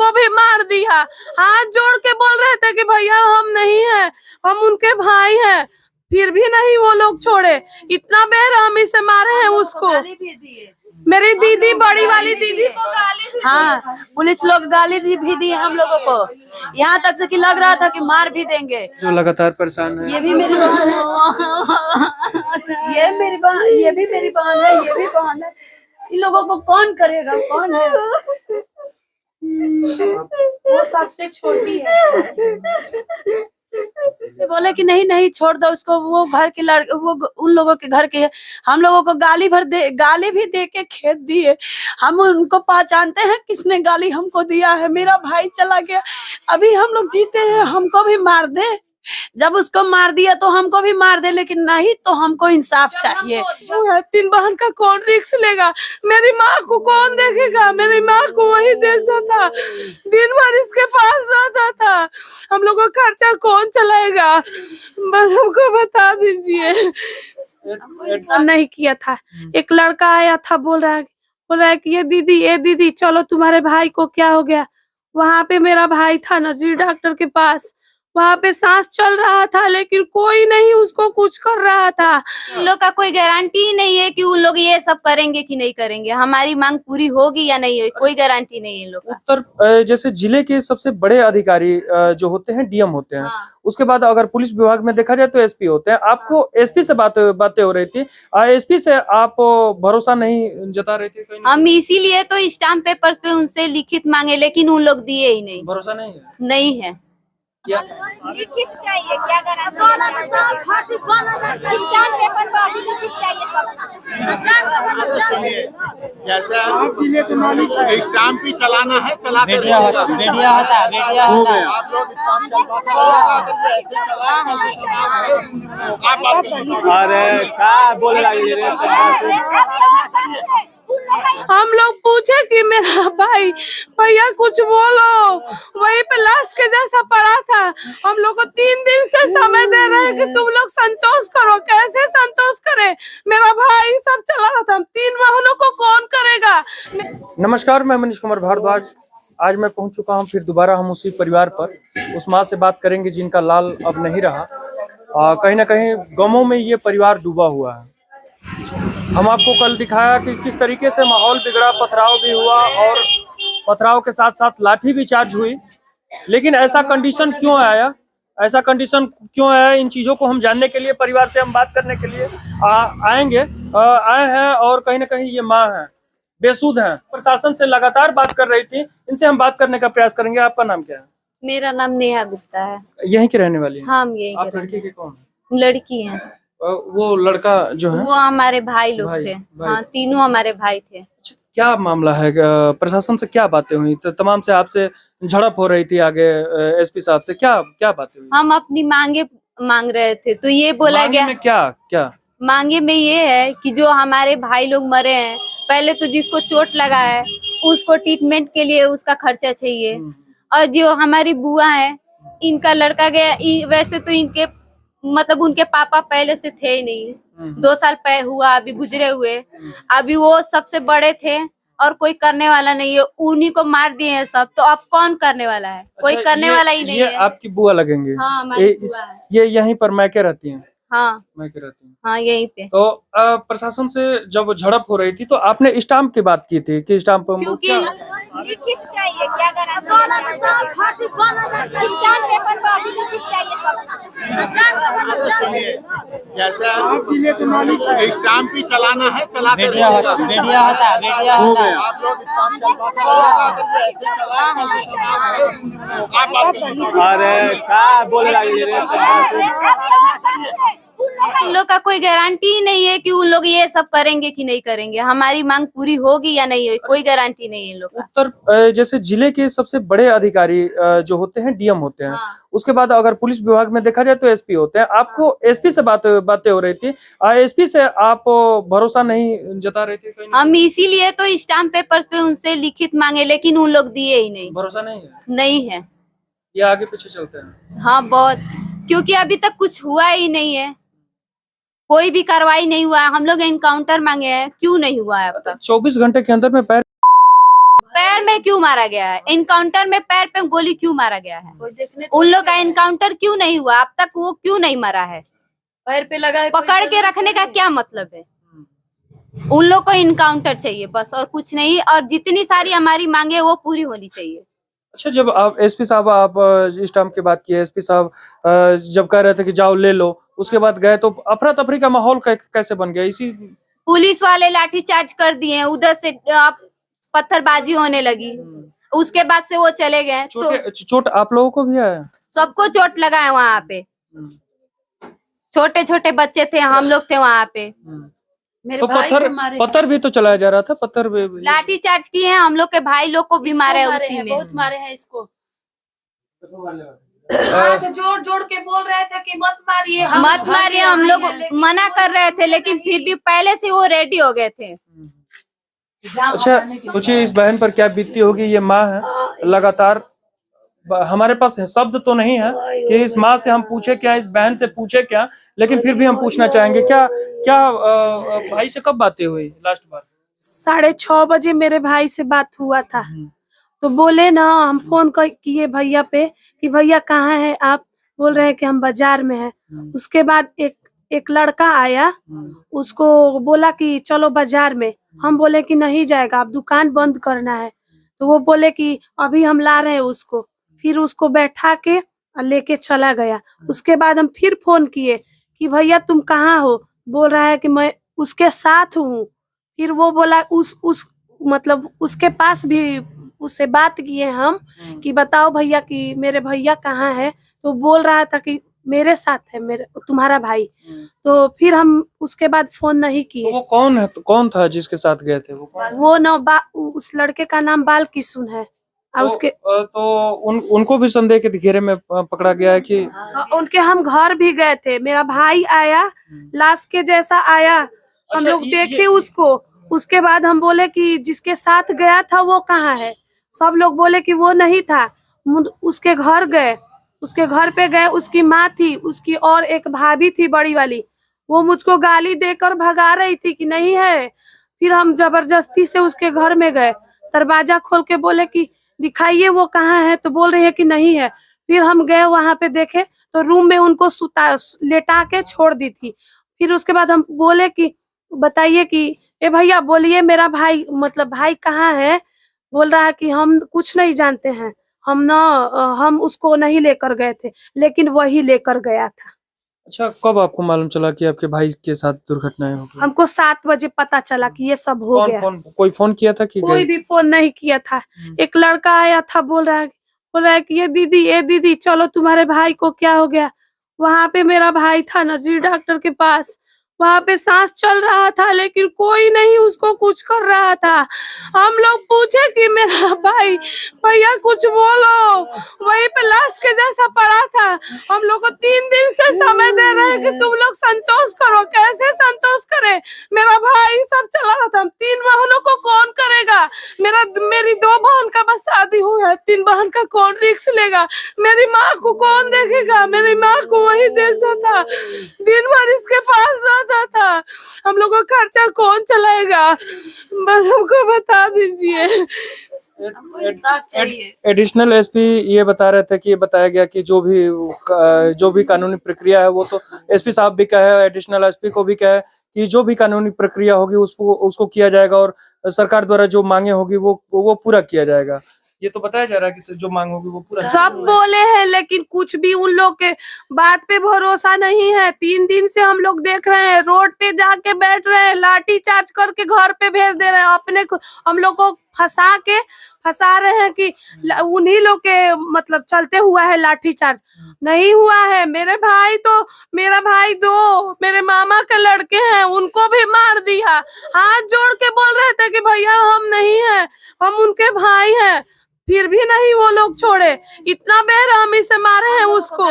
उनको भी मार दिया। हाथ जोड़ के बोल रहे थे कि भैया हम नहीं है, हम उनके भाई हैं, फिर भी नहीं वो लोग छोड़े। इतना बेरहमी से मारे हैं उसको। मेरी दीदी, बड़ी वाली दीदी को गाली भी हाँ, पुलिस लोग गाली भी दी हम लोगों को, यहाँ तक से कि लग रहा था कि मार भी देंगे। जो लगातार परेशान है। ये भी मेरी बहन है, ये भी मेरी बहन है, ये भी बहन है। इन लोगों को कौन करेगा, कौन है? वो सबसे छोटी है। बोले कि नहीं नहीं छोड़ दो उसको, वो घर के वो उन लोगों के घर के। हम लोगों को गाली भी दे के खेत दिए। हम उनको पहचानते हैं किसने गाली हमको दिया है। मेरा भाई चला गया, अभी हम लोग जीते हैं, हमको भी मार दे। जब उसको मार दिया तो हमको भी मार दे, लेकिन नहीं तो हमको इंसाफ चाहिए। तीन बहन का कौन रिस्क लेगा? मेरी माँ को कौन देखेगा? मेरी माँ को वही देखता था, दिन भर इसके पास रहता था। हम लोग का खर्चा कौन चलाएगा? बस हमको बता दीजिए। ऐसा नहीं किया था। एक लड़का आया था, बोल रहा है कि ये दीदी चलो तुम्हारे भाई को क्या हो गया। वहाँ पे मेरा भाई था नजीर डॉक्टर के पास, वहाँ पे सांस चल रहा था, लेकिन कोई नहीं उसको कुछ कर रहा था। इन लोग का कोई गारंटी नहीं है कि उन लोग ये सब करेंगे कि नहीं करेंगे। हमारी मांग पूरी होगी या नहीं होगी, कोई गारंटी नहीं है इन लोग का। उत्तर जैसे जिले के सबसे बड़े अधिकारी जो होते हैं डीएम होते हैं। हाँ। उसके बाद अगर पुलिस विभाग में देखा जाए तो एसपी होते हैं। आपको एसपी से बातें हो रही थी, एसपी से आप भरोसा नहीं जता रहे थे? हम इसीलिए तो स्टाम्प पेपर्स पे उनसे लिखित मांगे, लेकिन उन लोग दिए ही नहीं। भरोसा नहीं है? नहीं है। लिखित चाहिए, क्या गारंटी? स्टाम्प पेपर पर अभी लिखित चाहिए जैसे स्टाम्प भी चलाना है, चलाते मीडिया होता आप लोग स्टाम्प अरे क्या बोल रही है? हम लोग पूछे कि मेरा भाई, भैया कुछ बोलो, वहीं पे लाश के जैसा पड़ा था। हम लोग को 3 दिन से समय दे रहे हैं कि तुम लोग संतोष करो। कैसे संतोष करे? मेरा भाई सब चला रहा था, 3 वाहनों को कौन करेगा? नमस्कार, मैं मनीष कुमार भारद्वाज। आज मैं पहुंच चुका हूं फिर दोबारा हम उसी परिवार पर। उस माँ से बात करेंगे जिनका लाल अब नहीं रहा। कहीं ना कहीं गमों में ये परिवार डूबा हुआ है। हम आपको कल दिखाया कि किस तरीके से माहौल बिगड़ा, पथराव भी हुआ और पथराव के साथ साथ लाठी भी चार्ज हुई। लेकिन ऐसा कंडीशन क्यों आया, इन चीज़ों को हम जानने के लिए, परिवार से हम बात करने के लिए आए हैं। और कहीं ना कहीं ये माँ है, बेसुध हैं, प्रशासन से लगातार बात कर रही थी। इनसे हम बात करने का प्रयास करेंगे। आपका नाम क्या है? मेरा नाम नेहा गुप्ता है। यहीं की रहने वाली है? हाँ, यही। आप लड़की के कौन है? लड़की है। वो लड़का जो है वो हमारे भाई लोग थे। हाँ, तीनों हमारे भाई थे। क्या मामला है? प्रशासन से क्या बातें हुई? तो तमाम से आपसे झड़प हो रही थी आगे एसपी साहब से, क्या बातें हुई? हम अपनी मांगे मांग रहे थे, तो ये बोला गया। क्या मांगे में ये है कि जो हमारे भाई लोग मरे हैं, पहले तो जिसको चोट लगा है उसको ट्रीटमेंट के लिए उसका खर्चा चाहिए। और जो हमारी बुआ है, इनका लड़का गया, वैसे तो इनके मतलब उनके पापा पहले से थे ही नहीं। 2 साल पहले हुआ, अभी गुजरे हुए। अभी वो सबसे बड़े थे और कोई करने वाला नहीं है, उन्हीं को मार दिए हैं सब। तो अब कौन करने वाला है? कोई करने वाला ही नहीं है। आपकी बुआ लगेंगे? हाँ, हमारी बुआ है। ये यहीं पर मैके रहती हैं? हाँ, मैके रहती हैं। हाँ, यहीं पे। तो प्रशासन से जब झड़प हो रही थी तो आपने स्टाम्प की बात की थी कि स्टाम्प क्योंकि लिखित चाहिए, क्या गारंटी? स्टाम्प पेपर पर अभी लिखित चाहिए जैसे स्टाम्प भी चलाना है, चलाते मीडिया होता आप लोग स्टाम्प अरे क्या बोल रही है? इन लोग का कोई गारंटी नहीं है कि उन लोग ये सब करेंगे कि नहीं करेंगे। हमारी मांग पूरी होगी या नहीं होगी, कोई गारंटी नहीं है इन लोग का। उत्तर जैसे जिले के सबसे बड़े अधिकारी जो होते हैं डीएम होते हैं। हाँ। उसके बाद अगर पुलिस विभाग में देखा जाए तो एसपी होते हैं। आपको एसपी से बातें हो रही थी, एसपी से आप भरोसा नहीं जता रहे थे? हम इसीलिए तो स्टाम्प पेपर्स पे उनसे लिखित मांगे, लेकिन उन लोग दिए ही नहीं। भरोसा नहीं है? नहीं है। ये आगे पीछे चलते हैं? हाँ, बहुत, क्योंकि अभी तक कुछ हुआ ही नहीं है, कोई भी कार्रवाई नहीं हुआ है। हम लोग एनकाउंटर मांगे हैं, क्यों नहीं हुआ है अब तक? 24 घंटे के अंदर में पैर पैर में क्यों मारा गया है? इनकाउंटर में पैर पे गोली क्यों मारा गया है? कोई देखने उन लोग का इनकाउंटर क्यों नहीं हुआ? अब तक वो क्यों नहीं मरा है? पैर पे लगा है, पकड़ के रखने का क्या मतलब है? उन लोग को इनकाउंटर चाहिए बस, और कुछ नहीं। और जितनी सारी हमारी मांगे वो पूरी होनी चाहिए। अच्छा, जब आप एसपी साहब, आप इस टाइम की बात की है, एसपी साहब जब कह रहे थे कि जाओ ले लो, उसके बाद गए तो अफरा तफरी का माहौल कैसे बन गया? इसी पुलिस वाले लाठीचार्ज कर दिए, उधर से पत्थरबाजी होने लगी, उसके बाद से वो चले गए। तो चोट आप लोगों को भी आया? सबको चोट लगा है वहाँ पे। छोटे छोटे बच्चे थे, हम लोग थे वहाँ पे। मेरे तो भाई को मारे पत्थर भी तो चलाया जा रहा था, पत्थर भी लाठी चार्ज किए हैं, हम लोग के भाई लोग को भी मारे हैं उसी में। बहुत मारे हैं इसको। हाथ जोड़ जोड़ के बोल रहे थे कि मत मारिए, मत मारिए, हम लोग मना कर रहे थे, लेकिन फिर भी पहले से वो रेडी हो गए थे। अच्छा, सोचिए इस बहन पर क्या बीतती होगी। ये माँ है, लगातार हमारे पास शब्द तो नहीं है कि इस माँ से हम पूछे क्या, इस बहन से पूछे क्या, लेकिन फिर भी हम पूछना चाहेंगे क्या क्या भाई से कब बातें हुई लास्ट बार? 6:30 बजे मेरे भाई से बात हुआ था। तो बोले ना, हम फोन किए भैया पे कि भैया कहाँ है आप? बोल रहे हैं कि हम बाजार में हैं। उसके बाद एक लड़का आया, उसको बोला कि चलो बाजार में। हम बोले कि नहीं जाएगा, आप दुकान बंद करना है। तो वो बोले कि अभी हम ला रहे हैं उसको। फिर उसको बैठा के लेके चला गया। उसके बाद हम फिर फोन किए कि भैया तुम कहाँ हो? बोल रहा है कि मैं उसके साथ हूँ। फिर वो बोला मतलब उसके पास भी उससे बात किए हम कि बताओ भैया कि मेरे भैया कहाँ है? तो बोल रहा था कि मेरे साथ है मेरे तुम्हारा भाई। तो फिर हम उसके बाद फोन नहीं किए। तो वो कौन है, कौन था जिसके साथ गए थे? वो ना उस लड़के का नाम बाल किशुन है। तो उसके उनको भी संदेह के घेरे में पकड़ा गया है कि उनके हम घर भी गए थे। मेरा भाई आया, लाश के जैसा आया, हम अच्छा, लोग देखे उसको। उसके बाद हम बोले कि जिसके साथ गया था वो कहाँ है? सब लोग बोले कि वो नहीं था। उसके घर गए, उसके घर पे गए, उसकी माँ थी, उसकी और एक भाभी थी बड़ी वाली। वो मुझको गाली देकर भगा रही थी कि नहीं है। फिर हम जबरदस्ती से उसके घर में गए, दरवाजा खोल के बोले कि दिखाइए वो कहाँ है? तो बोल रही है कि नहीं है। फिर हम गए वहां पे, देखे तो रूम में उनको लेटा के छोड़ दी थी। फिर उसके बाद हम बोले कि बताइए कि ए भैया बोलिए मेरा भाई मतलब भाई कहाँ है? बोल रहा है कि हम कुछ नहीं जानते हैं, हम उसको नहीं लेकर गए थे, लेकिन वही लेकर गया था। अच्छा, कब आपको मालूम चला कि आपके भाई के साथ दुर्घटनाएं हो गई? हमको 7 बजे पता चला कि ये सब हो गया। कोई फोन किया था कि कोई भी फोन नहीं किया था। एक लड़का आया था, बोल रहा है कि ये दीदी चलो तुम्हारे भाई को क्या हो गया? वहां पे मेरा भाई था नजीर डॉक्टर के पास, वहां पे सांस चल रहा था, लेकिन कोई नहीं उसको कुछ कर रहा था। हम लोग पूछे कि मेरा भाई भैया कुछ बोलो, वहीं पे लाश के जैसा पड़ा था। हम लोग को 3 दिन से समय दे रहे हैं कि तुम लोग संतोष करो। कैसे संतोष करे? मेरा भाई सब चला रहा था। 3 बहनों को कौन करेगा? मेरी 2 बहन का बस शादी हुआ है, 3 बहन का कौन रिस्क लेगा? मेरी माँ को कौन देखेगा? मेरी माँ को वही देखता था, दिन भर इसके पास रहता था। हम लोग का खर्चा कौन चलाएगा? बस हमको बता दीजिए। इंसाफ चाहिए। एडिशनल एसपी ये बता रहे थे कि ये बताया गया कि जो भी कानूनी प्रक्रिया है वो तो एसपी साहब भी कहे, एडिशनल एसपी को भी कहे कि जो भी कानूनी प्रक्रिया होगी उसको किया जाएगा और सरकार द्वारा जो मांगे होगी वो पूरा किया जाएगा। ये तो बताया जा रहा है कि जो मांग होगी वो पूरा। सब बोले हैं, लेकिन कुछ भी उन लोग के बात पे भरोसा नहीं है। 3 दिन से हम लोग देख रहे हैं, रोड पे जाके बैठ रहे हैं, लाठी चार्ज करके घर पे भेज दे रहे हैं। अपने को हम लोग को फंसा रहे हैं कि उन्हीं लोग के मतलब चलते हुआ है लाठी चार्ज। नहीं हुआ है। मेरा भाई 2 मेरे मामा के लड़के हैं, उनको भी मार दिया। हाथ जोड़ के बोल रहे थे कि भैया हम नहीं है, हम उनके भाई हैं, फिर भी नहीं वो लोग छोड़े। इतना बेरहमी से मारे हैं उसको।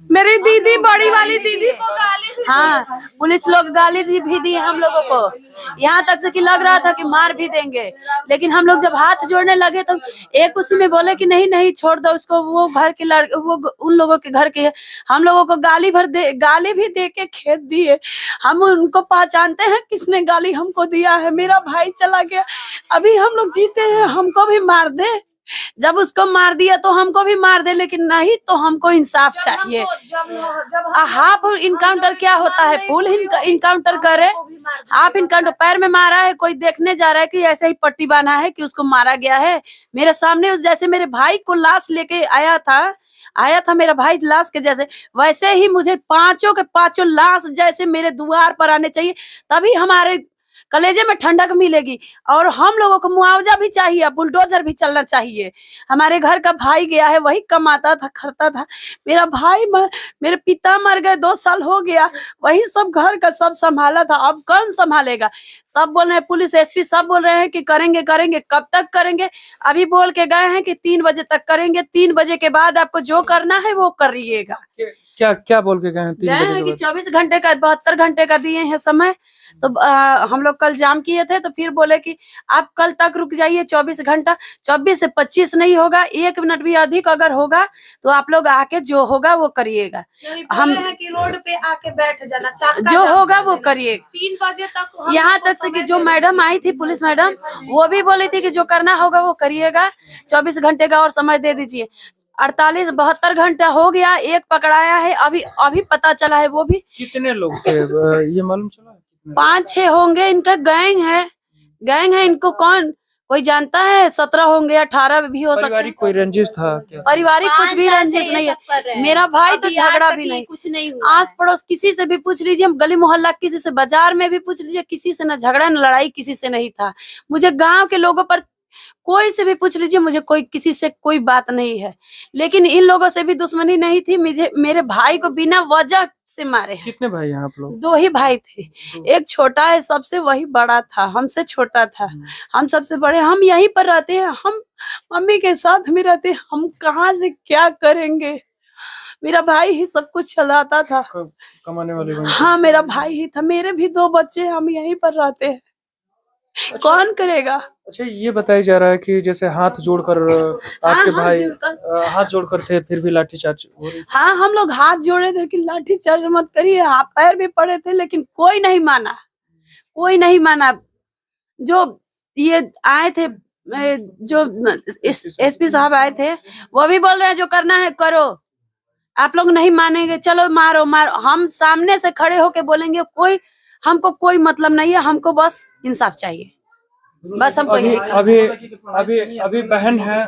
मेरी दीदी, बड़ी वाली दीदी को गाली भी हाँ, पुलिस लोग गाली भी दी हम लोगों को, यहाँ तक से कि लग रहा था कि मार भी देंगे। लेकिन हम लोग जब हाथ जोड़ने लगे तो एक उसी में बोले कि नहीं नहीं छोड़ दो उसको, वो घर के वो उन लोगों के घर के। हम लोगों को गाली भी दे के खेत दिए। हम उनको पहचानते हैं किसने गाली हमको दिया है। मेरा भाई चला गया, अभी हम लोग जीते हैं, हमको भी मार दे। जब उसको मार दिया तो हमको भी मार दे, लेकिन नहीं तो हमको इंसाफ चाहिए। हाफ इनकाउंटर क्या होता है, फुल इनकाउंटर करे। हाफ इनकाउंटर पैर में मारा है, कोई देखने जा रहा है कि ऐसे ही पट्टी बांधा है कि उसको मारा गया है। मेरे सामने जैसे मेरे भाई को लाश लेके आया था मेरा भाई लाश के जैसे, वैसे ही मुझे पांचों के पांचों लाश जैसे मेरे द्वार पर आने चाहिए, तभी हमारे कलेजे में ठंडक मिलेगी। और हम लोगों को मुआवजा भी चाहिए, बुलडोजर भी चलना चाहिए। हमारे घर का भाई गया है, वही कमाता था, खरता था। मेरा भाई मेरे पिता मर गए, 2 साल हो गया, वही सब घर का सब संभाला था। अब कौन संभालेगा? सब बोल रहे हैं, पुलिस एसपी सब बोल रहे हैं कि करेंगे। कब तक करेंगे? अभी बोल के गए हैं कि 3 बजे तक करेंगे। 3 बजे के बाद आपको जो करना है वो करिएगा। क्या बोल के गए हैं? 3 बजे के कि बाद 24 घंटे का 72 घंटे का दिए हैं समय। तो हम लोग कल जाम किए थे, तो फिर बोले कि आप कल तक रुक जाइए 24 घंटा। 24 से 25 नहीं होगा, 1 मिनट भी अधिक अगर होगा तो आप लोग आके जो होगा वो करिएगा। हम कि रोड पे आके बैठ जाना, जो होगा वो करिएगा। 3 बजे तक। यहाँ तक से कि जो मैडम आई थी, पुलिस मैडम, वो भी बोली थी कि जो करना होगा वो करिएगा, 24 घंटे का और समय दे दीजिए। 72 घंटा हो गया, एक पकड़ाया है, अभी पता चला है। वो भी कितने लोग थे ये मालूम चला? 5-6 होंगे। इनका गैंग है। इनको कोई जानता है? 17 होंगे, 18 भी हो सकते हैं। पारिवारिक कोई रंजिश था क्या? पारिवारिक कुछ भी रंजिश नहीं है। मेरा भाई तो झगड़ा भी नहीं, कुछ नहीं हुआ। आस पड़ोस किसी से भी पूछ लीजिए, गली मोहल्ला किसी से, बाजार में भी पूछ लीजिए, किसी से न झगड़ा न लड़ाई किसी से नहीं था। मुझे गांव के लोगों पर कोई से भी पूछ लीजिए, मुझे किसी से कोई बात नहीं है। लेकिन इन लोगों से भी दुश्मनी नहीं थी। मेरे भाई को बिना वजह से मारे। कितने भाई हैं आप लोग? 2 ही भाई थे, एक छोटा है सबसे, वही बड़ा था, हमसे छोटा था। हम सबसे बड़े। हम यहीं पर रहते हैं, हम मम्मी के साथ में रहते हैं। हम कहाँ से क्या करेंगे? मेरा भाई ही सब कुछ चलाता था, कमाने वाले। हाँ मेरा भाई ही था। मेरे भी 2 बच्चे, हम यहीं पर रहते हैं। कौन करेगा? अच्छा, ये बताया जा रहा है कि जैसे हाथ जोड़कर आपके भाई हाथ जोड़कर थे, फिर भी लाठीचार्ज हो रही। हाँ, हम लोग हाथ जोड़े थे कि लाठीचार्ज मत करिए। आप पैर भी पड़े थे, लेकिन कोई नहीं माना। जो ये आए थे, जो एसपी साहब आए थे, वो भी बोल रहे हैं जो करना है करो। आप लोग नहीं मानेंगे, चलो मारो। हम सामने से खड़े होके बोलेंगे, हमको कोई मतलब नहीं है, हमको बस इंसाफ चाहिए, बस हमको यही। अभी बहन है।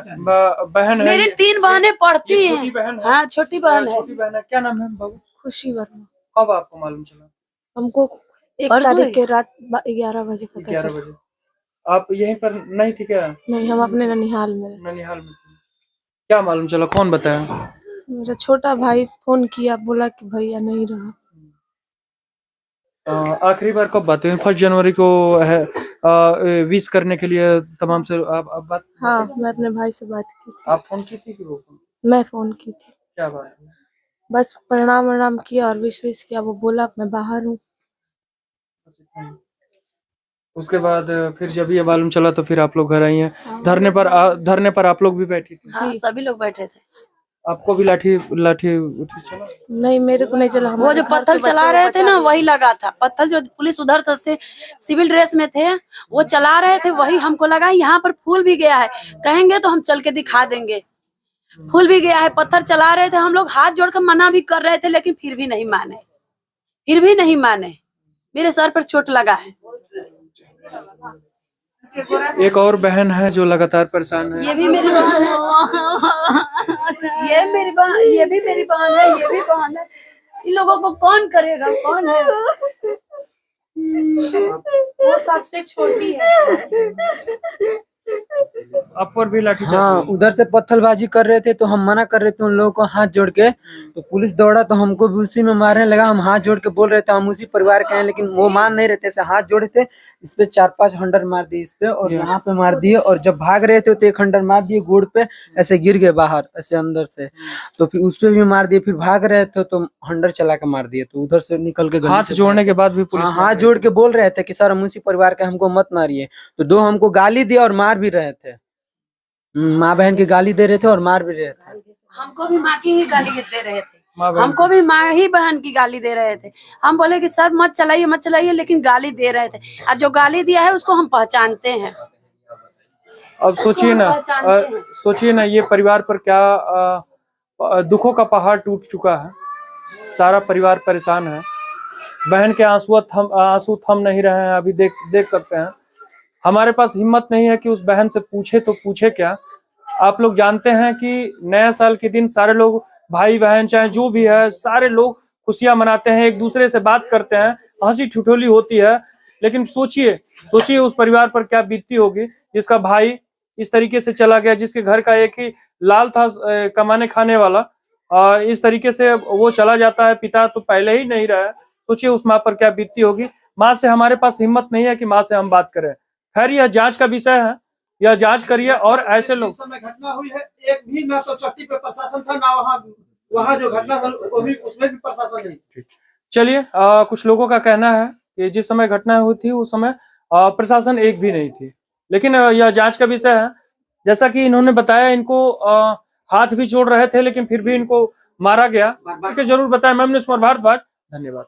मेरी 3 बहनें पढ़ती हैं। छोटी बहन है। हाँ, छोटी बहन है। क्या नाम है बाबू? खुशी वर्मा। कब आपको मालूम चला? हमको 1 तारीख के रात 11 बजे पता 11 चला। बजे। आप यहीं पर नहीं थी क्या? नहीं, हम अपने ननिहाल में। ननिहाल में थी। क्या मालूम चला? कौन बताया? मेरा छोटा भाई फोन किया, बोला कि भैया नहीं रहा। आखिरी बार कब बात हुई? 1 जनवरी को है विश करने के लिए तमाम से आप बात? हाँ, मैं अपने भाई से बात की थी। आप फोन की थी कि वो फोन? मैं फोन की थी। क्या बात है? बस प्रणाम किया और विश किया। वो बोला मैं बाहर हूँ। उसके बाद फिर जब ये मालूम चला तो फिर आप लोग घर आई हैं। धरने पर आप लोग भी बैठी थी? हाँ, सभी लोग बैठे थे। आपको भी लाठी उठी चला? नहीं, मेरे को नहीं चला। वो जो पत्थर चला रहे थे ना, वही लगा था पत्थर। जो पुलिस उधर से सिविल ड्रेस में थे, वो चला रहे थे, वही हमको लगा। यहाँ पर फूल भी गया है, कहेंगे तो हम चल के दिखा देंगे। फूल भी गया है, पत्थर चला रहे थे। हम लोग हाथ जोड़कर मना भी कर रहे थे, लेकिन फिर भी नहीं माने। मेरे सर पर चोट लगा है। एक और बहन है जो लगातार परेशान है। ये भी मेरी बहन है। ये भी मेरी बहन है। ये भी बहन है। इन लोगों को कौन करेगा? कौन है? वो सबसे छोटी है। आप पर भी लाठीचार्ज हाँ, हुआ? उधर से पत्थरबाजी कर रहे थे तो हम मना कर रहे थे उन लोगों को हाथ जोड़ के, तो पुलिस दौड़ा तो हमको भी उसी में मारने लगा। हम हाथ जोड़ के बोल रहे थे हम उसी परिवार के हैं, लेकिन वो मान नहीं रहे थे। ऐसे हाथ जोड़े थे, इस पे 4-5 खंडर मार दिए इस पे और यहाँ पे मार दिए, और जब भाग रहे थे तो 1 खंडर मार दिए गोड़ पे, ऐसे गिर गए बाहर ऐसे अंदर से, तो फिर उस पे भी मार दिए। फिर भाग रहे थे तो खंडर चला के मार दिए, तो उधर से निकल के गली हाथ से जोड़ने के बाद भी पुलिस हाथ जोड़ के बोल रहे थे कि सर हम उसी परिवार के, हमको मत मारिए। तो 2 हमको गाली दिए और मार भी रहे थे। माँ बहन की गाली दे रहे थे और मार भी रहे थे। हमको भी माँ की ही गाली दे रहे थे, माँ बहन हमको भी माँ ही बहन की गाली दे रहे थे। हम बोले कि सर मत चलाइए, लेकिन गाली दे रहे थे। और जो गाली दिया है उसको हम पहचानते हैं। अब सोचिए ना ये परिवार पर क्या दुखों का पहाड़ टूट चुका है। सारा परिवार परेशान है। बहन के आंसू थम नहीं रहे हैं। अभी देख सकते हैं। हमारे पास हिम्मत नहीं है कि उस बहन से पूछे तो पूछे क्या। आप लोग जानते हैं कि नया साल के दिन सारे लोग भाई बहन चाहे जो भी है सारे लोग खुशियां मनाते हैं, एक दूसरे से बात करते हैं, हंसी ठिठोली होती है। लेकिन सोचिए उस परिवार पर क्या बीतती होगी जिसका भाई इस तरीके से चला गया, जिसके घर का एक ही लाल था कमाने खाने वाला, इस तरीके से वो चला जाता है। पिता तो पहले ही नहीं रहा है। सोचिए उस माँ पर क्या बीतती होगी। माँ से हमारे पास हिम्मत नहीं है कि माँ से हम बात करें। खैर यह जांच का विषय है, यह जांच करिए। और ऐसे लोग समय घटना हुई है, एक भी ना तो चट्टी पे प्रशासन था, ना वहाँ जो घटना था उसमें भी प्रशासन नहीं। चलिए कुछ लोगों का कहना है कि जिस समय घटना हुई थी उस समय प्रशासन एक भी नहीं थी। लेकिन यह जांच का विषय है। जैसा कि इन्होंने बताया इनको हाथ भी जोड़ रहे थे लेकिन फिर भी इनको मारा गया। जरूर बताएं। मैं मनीष कुमार भारद्वाज, धन्यवाद।